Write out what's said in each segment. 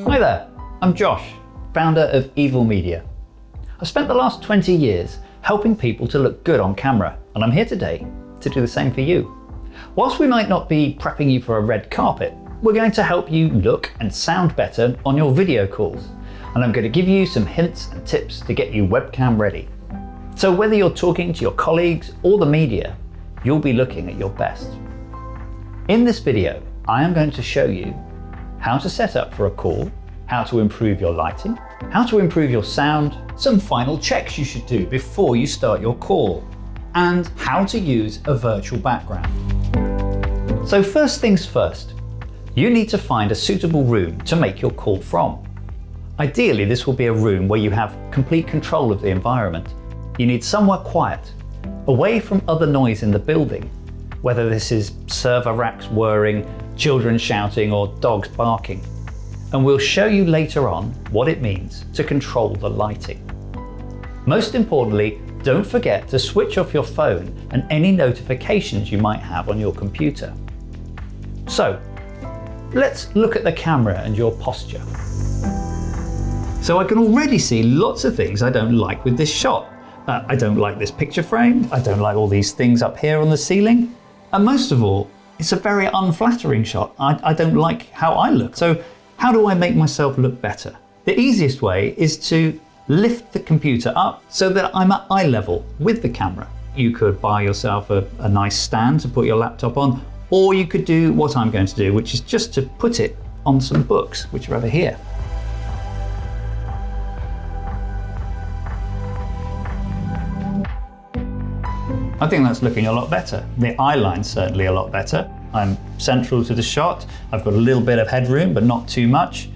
Hi there, I'm Josh, founder of Evil Media. I've spent the last 20 years helping people to look good on camera, and I'm here today to do the same for you. Whilst we might not be prepping you for a red carpet, we're going to help you look and sound better on your video calls, and I'm going to give you some hints and tips to get you webcam ready. So whether you're talking to your colleagues or the media, you'll be looking at your best. In this video, I am going to show you how to set up for a call, how to improve your lighting, how to improve your sound, some final checks you should do before you start your call, and how to use a virtual background. So first things first, you need to find a suitable room to make your call from. Ideally, this will be a room where you have complete control of the environment. You need somewhere quiet, away from other noise in the building, whether this is server racks whirring, children shouting, or dogs barking. And we'll show you later on what it means to control the lighting. Most importantly, don't forget to switch off your phone and any notifications you might have on your computer. So, let's look at the camera and your posture. So I can already see lots of things I don't like with this shot. I don't like this picture frame, I don't like all these things up here on the ceiling, and most of all, it's a very unflattering shot. I don't like how I look. So how do I make myself look better? The easiest way is to lift the computer up so that I'm at eye level with the camera. You could buy yourself a nice stand to put your laptop on, or you could do what I'm going to do, which is just to put it on some books, which are over here. I think that's looking a lot better. The eye line's certainly a lot better. I'm central to the shot. I've got a little bit of headroom, but not too much.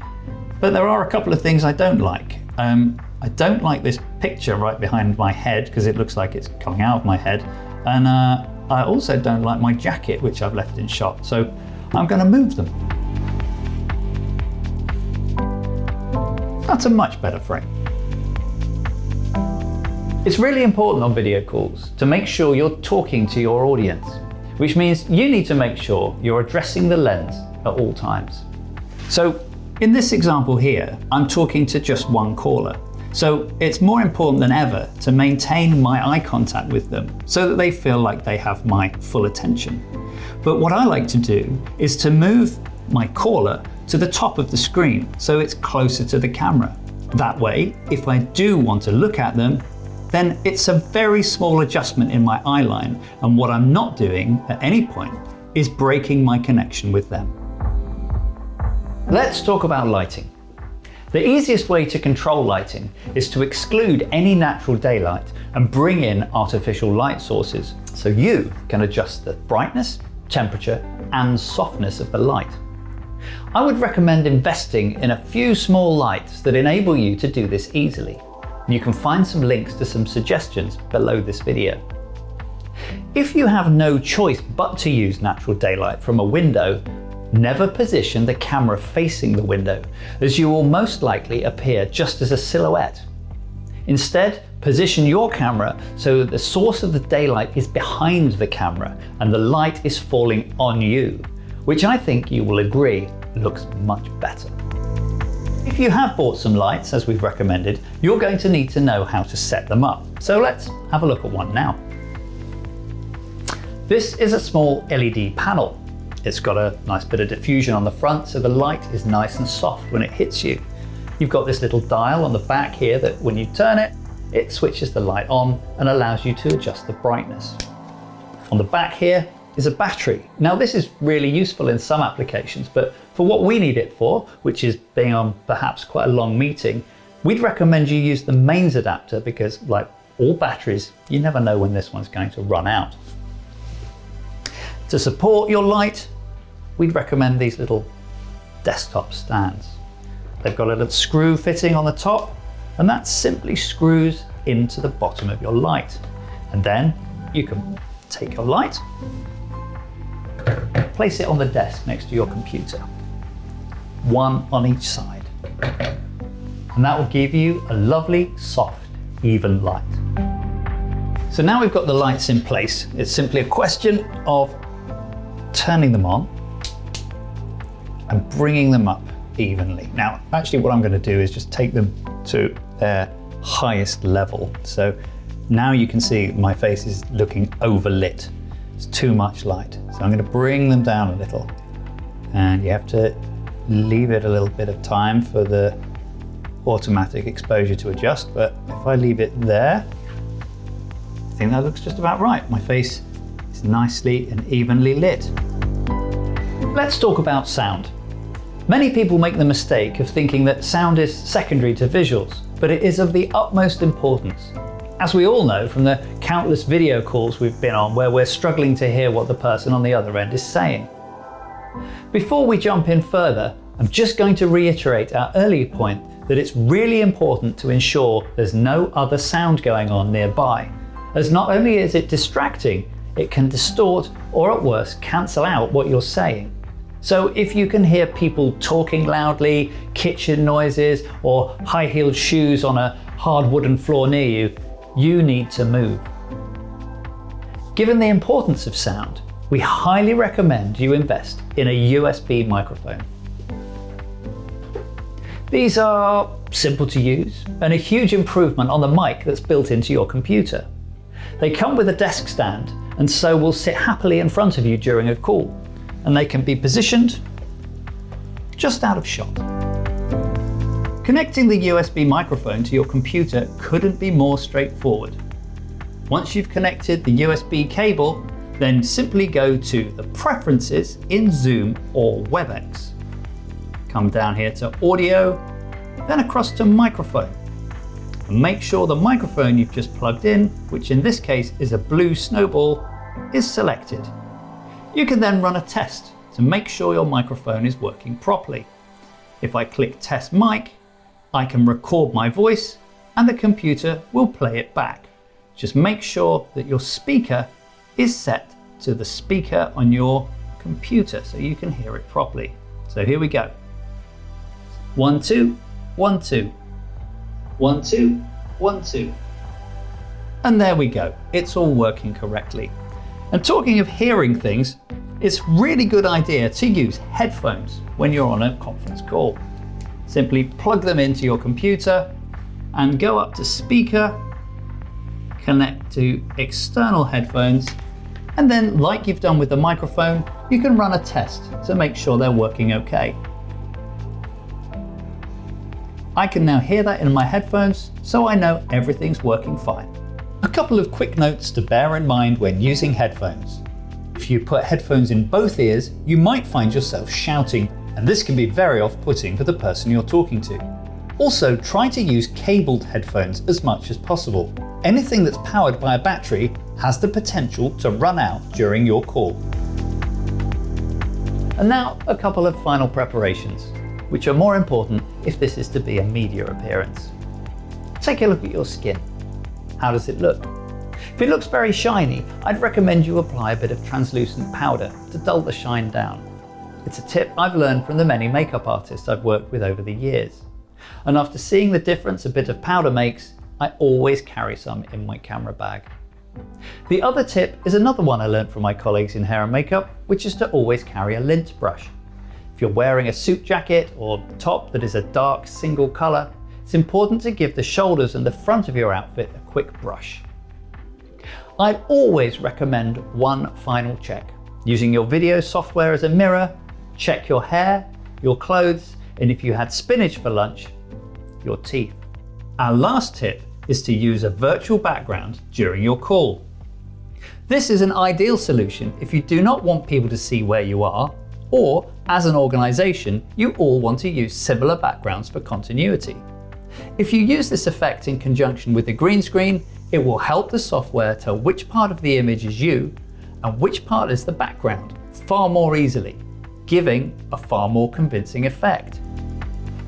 But there are a couple of things I don't like. I don't like this picture right behind my head because it looks like it's coming out of my head. And I also don't like my jacket, which I've left in shot. So I'm going to move them. That's a much better frame. It's really important on video calls to make sure you're talking to your audience, which means you need to make sure you're addressing the lens at all times. So in this example here, I'm talking to just one caller. So it's more important than ever to maintain my eye contact with them so that they feel like they have my full attention. But what I like to do is to move my caller to the top of the screen so it's closer to the camera. That way, if I do want to look at them, then it's a very small adjustment in my eye line, and what I'm not doing at any point is breaking my connection with them. Let's talk about lighting. The easiest way to control lighting is to exclude any natural daylight and bring in artificial light sources, so you can adjust the brightness, temperature, and softness of the light. I would recommend investing in a few small lights that enable you to do this easily. You can find some links to some suggestions below this video. If you have no choice but to use natural daylight from a window, never position the camera facing the window, as you will most likely appear just as a silhouette. Instead, position your camera so that the source of the daylight is behind the camera and the light is falling on you, which I think you will agree looks much better. If you have bought some lights, as we've recommended, you're going to need to know how to set them up. So let's have a look at one now. This is a small LED panel. It's got a nice bit of diffusion on the front, so the light is nice and soft when it hits you. You've got this little dial on the back here that when you turn it, it switches the light on and allows you to adjust the brightness. On the back here is a battery. Now this is really useful in some applications, but for what we need it for, which is being on perhaps quite a long meeting, we'd recommend you use the mains adapter because, like all batteries, you never know when this one's going to run out. To support your light, we'd recommend these little desktop stands. They've got a little screw fitting on the top, and that simply screws into the bottom of your light. And then you can take your light, place it on the desk next to your computer, one on each side. And that will give you a lovely, soft, even light. So now we've got the lights in place. It's simply a question of turning them on and bringing them up evenly. Now, actually what I'm going to do is just take them to their highest level. So now you can see my face is looking overlit. It's too much light. So I'm going to bring them down a little, and you have to leave it a little bit of time for the automatic exposure to adjust. But if I leave it there, I think that looks just about right. My face is nicely and evenly lit. Let's talk about sound. Many people make the mistake of thinking that sound is secondary to visuals, but it is of the utmost importance. As we all know from the countless video calls we've been on where we're struggling to hear what the person on the other end is saying. Before we jump in further, I'm just going to reiterate our earlier point that it's really important to ensure there's no other sound going on nearby, as not only is it distracting, it can distort or at worst cancel out what you're saying. So if you can hear people talking loudly, kitchen noises, or high-heeled shoes on a hard wooden floor near you, you need to move. Given the importance of sound, we highly recommend you invest in a USB microphone. These are simple to use and a huge improvement on the mic that's built into your computer. They come with a desk stand and so will sit happily in front of you during a call, and they can be positioned just out of shot. Connecting the USB microphone to your computer couldn't be more straightforward. Once you've connected the USB cable, then simply go to the Preferences in Zoom or WebEx. Come down here to Audio, then across to Microphone. And make sure the microphone you've just plugged in, which in this case is a blue snowball, is selected. You can then run a test to make sure your microphone is working properly. If I click Test Mic, I can record my voice and the computer will play it back. Just make sure that your speaker is set to the speaker on your computer so you can hear it properly. So here we go. 1, 2, 1, 2. 1, 2, 1, 2. And there we go. It's all working correctly. And talking of hearing things, it's a really good idea to use headphones when you're on a conference call. Simply plug them into your computer and go up to Speaker, connect to external headphones, and then like you've done with the microphone, you can run a test to make sure they're working okay. I can now hear that in my headphones, so I know everything's working fine. A couple of quick notes to bear in mind when using headphones. If you put headphones in both ears, you might find yourself shouting, and this can be very off-putting for the person you're talking to. Also, try to use cabled headphones as much as possible. Anything that's powered by a battery has the potential to run out during your call. And now a couple of final preparations, which are more important if this is to be a media appearance. Take a look at your skin. How does it look? If it looks very shiny, I'd recommend you apply a bit of translucent powder to dull the shine down. It's a tip I've learned from the many makeup artists I've worked with over the years. And after seeing the difference a bit of powder makes, I always carry some in my camera bag. The other tip is another one I learned from my colleagues in hair and makeup, which is to always carry a lint brush. If you're wearing a suit jacket or top that is a dark single colour, it's important to give the shoulders and the front of your outfit a quick brush. I'd always recommend one final check. Using your video software as a mirror, check your hair, your clothes, and if you had spinach for lunch, your teeth. Our last tip is to use a virtual background during your call. This is an ideal solution if you do not want people to see where you are, or as an organisation, you all want to use similar backgrounds for continuity. If you use this effect in conjunction with the green screen, it will help the software tell which part of the image is you and which part is the background far more easily, giving a far more convincing effect.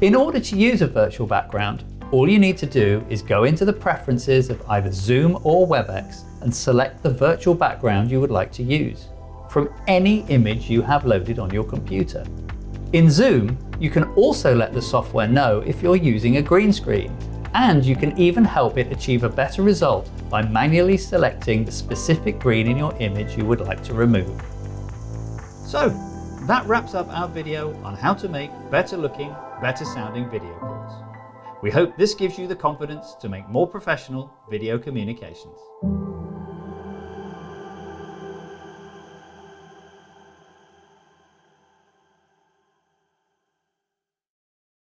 In order to use a virtual background, all you need to do is go into the preferences of either Zoom or WebEx and select the virtual background you would like to use from any image you have loaded on your computer. In Zoom, you can also let the software know if you're using a green screen, And you can even help it achieve a better result by manually selecting the specific green in your image you would like to remove. So that wraps up our video on how to make better looking, better sounding video calls. We hope this gives you the confidence to make more professional video communications.